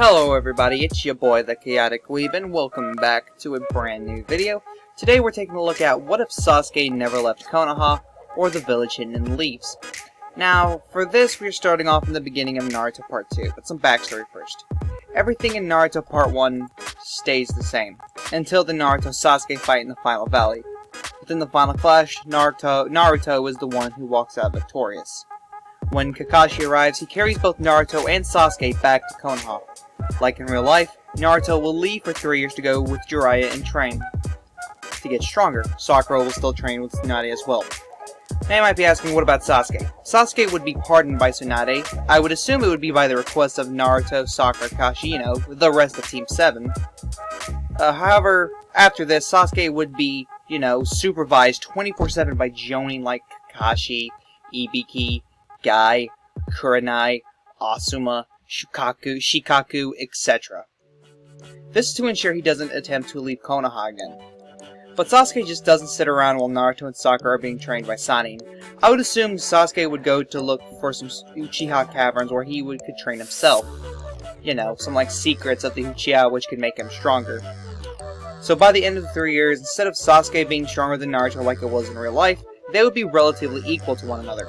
Hello everybody, it's your boy the Chaotic Weeb, and welcome back to a brand new video. Today we're taking a look at what if Sasuke never left Konoha, or the village hidden in the leaves. Now, for this we're starting off in the beginning of Naruto Part 2, but some backstory first. Everything in Naruto Part 1 stays the same, until the Naruto-Sasuke fight in the final valley. Within the final clash, Naruto is the one who walks out victorious. When Kakashi arrives, he carries both Naruto and Sasuke back to Konoha. Like in real life, Naruto will leave for 3 years to go with Jiraiya and train. To get stronger, Sakura will still train with Tsunade as well. Now you might be asking, what about Sasuke? Sasuke would be pardoned by Tsunade. I would assume it would be by the request of Naruto, Sakura, Kakashi, the rest of Team 7. However, after this, Sasuke would be, supervised 24/7 by Jonin like Kakashi, Ibiki, Guy, Kurenai, Asuma, Shikaku, etc. This is to ensure he doesn't attempt to leave Konoha again. But Sasuke just doesn't sit around while Naruto and Sakura are being trained by Sannin. I would assume Sasuke would go to look for some Uchiha caverns where he could train himself. Some secrets of the Uchiha which could make him stronger. So by the end of the 3 years, instead of Sasuke being stronger than Naruto like it was in real life, they would be relatively equal to one another.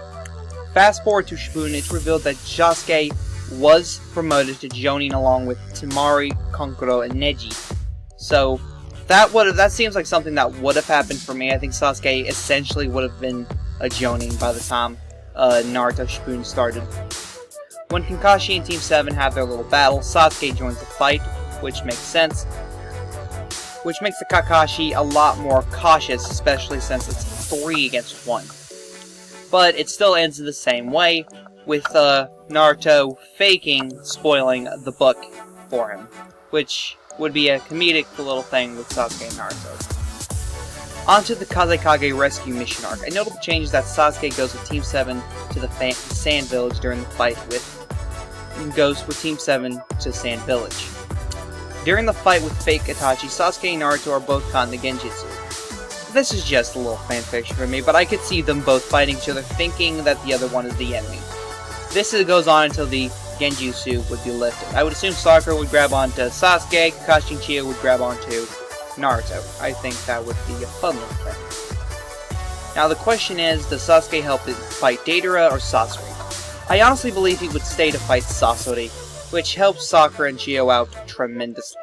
Fast forward to Shippuden, it's revealed that Sasuke was promoted to Jonin along with Temari, Kankuro, and Neji. So that seems like something that would have happened for me. I think Sasuke essentially would have been a Jonin by the time Naruto Shippuden started. When Kakashi and Team 7 have their little battle, Sasuke joins the fight, which makes sense. Which makes the Kakashi a lot more cautious, especially since it's 3 against 1. But it still ends the same way, with Naruto spoiling the book for him, which would be a comedic little thing with Sasuke and Naruto. Onto the Kazekage rescue mission arc. A notable change is that Sasuke goes with Team 7 to the Sand Village during the fight and goes with Team 7 to Sand Village. During the fight with fake Itachi, Sasuke and Naruto are both caught in the Genjutsu. This is just a little fanfiction for me, but I could see them both fighting each other thinking that the other one is the enemy. This goes on until the Genjutsu would be lifted. I would assume Sakura would grab onto Sasuke, Kakashi and Chie would grab onto Naruto. I think that would be a fun little thing. Now the question is, does Sasuke help fight Deidara or Sasori? I honestly believe he would stay to fight Sasori, which helps Sakura and Chie out tremendously.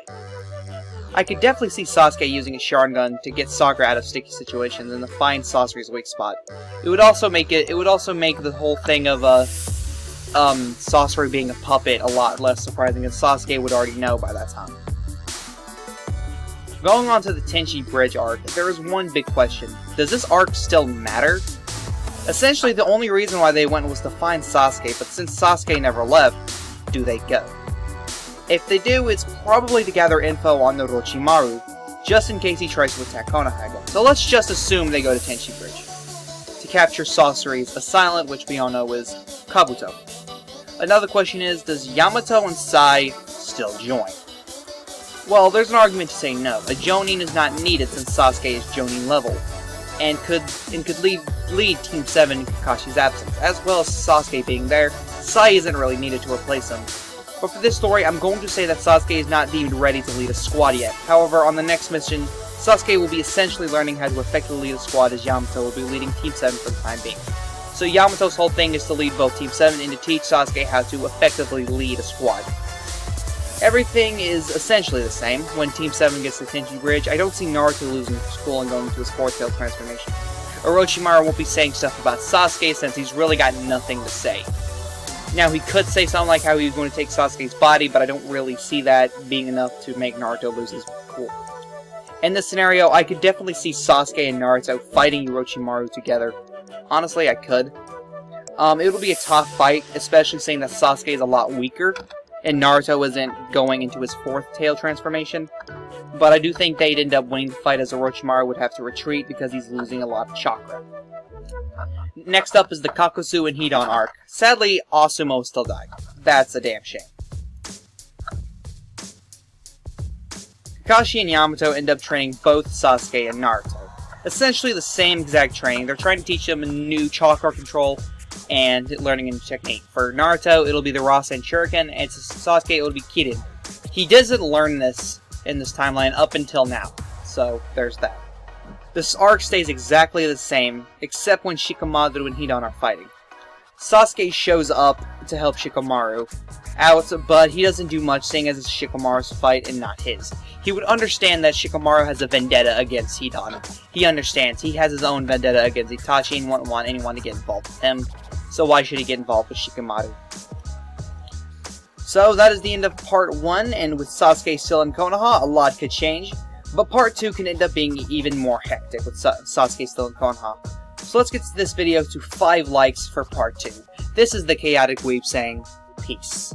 I could definitely see Sasuke using a Sharingan to get Sakura out of sticky situations and to find Sasori's weak spot. It would also make the whole thing of Sasori being a puppet a lot less surprising, as Sasuke would already know by that time. Going on to the Tenchi Bridge arc, there is one big question. Does this arc still matter? Essentially, the only reason why they went was to find Sasuke, but since Sasuke never left, do they go? If they do, it's probably to gather info on the Orochimaru, just in case he tries to attack Konoha again. So let's just assume they go to Tenchi Bridge to capture Sasori's assailant, which we all know is Kabuto. Another question is, does Yamato and Sai still join? Well, there's an argument to say no. A Jonin is not needed since Sasuke is Jonin level, and could lead Team 7 in Kakashi's absence. As well as Sasuke being there, Sai isn't really needed to replace him. But for this story, I'm going to say that Sasuke is not deemed ready to lead a squad yet. However, on the next mission, Sasuke will be essentially learning how to effectively lead a squad, as Yamato will be leading Team 7 for the time being. So Yamato's whole thing is to lead both Team 7 and to teach Sasuke how to effectively lead a squad. Everything is essentially the same. When Team 7 gets to Tenchi Bridge, I don't see Naruto losing school and going to his fourth tail transformation. Orochimaru won't be saying stuff about Sasuke since he's really got nothing to say. Now, he could say something like how he was going to take Sasuke's body, but I don't really see that being enough to make Naruto lose his cool. In this scenario, I could definitely see Sasuke and Naruto fighting Orochimaru together. Honestly, I could. It'll be a tough fight, especially seeing that Sasuke is a lot weaker, and Naruto isn't going into his fourth tail transformation. But I do think they'd end up winning the fight, as Orochimaru would have to retreat because he's losing a lot of chakra. Next up is the Kakuzu and Hidan arc. Sadly, Asuma still died. That's a damn shame. Kakashi and Yamato end up training both Sasuke and Naruto. Essentially the same exact training. They're trying to teach them a new chakra control and learning a new technique. For Naruto, it'll be the Rasen Shuriken, and Sasuke, it'll be Kirin, He doesn't learn this in this timeline up until now, so there's that. This arc stays exactly the same, except when Shikamaru and Hidan are fighting. Sasuke shows up to help Shikamaru out, but he doesn't do much, seeing as it's Shikamaru's fight and not his. He would understand that Shikamaru has a vendetta against Hidan. He understands. He has his own vendetta against Itachi and wouldn't want anyone to get involved with him, so why should he get involved with Shikamaru? So that is the end of part 1, and with Sasuke still in Konoha, a lot could change. But part 2 can end up being even more hectic with Sasuke still in Konoha. So let's get this video to 5 likes for part 2. This is the Chaotic Weeb saying, peace.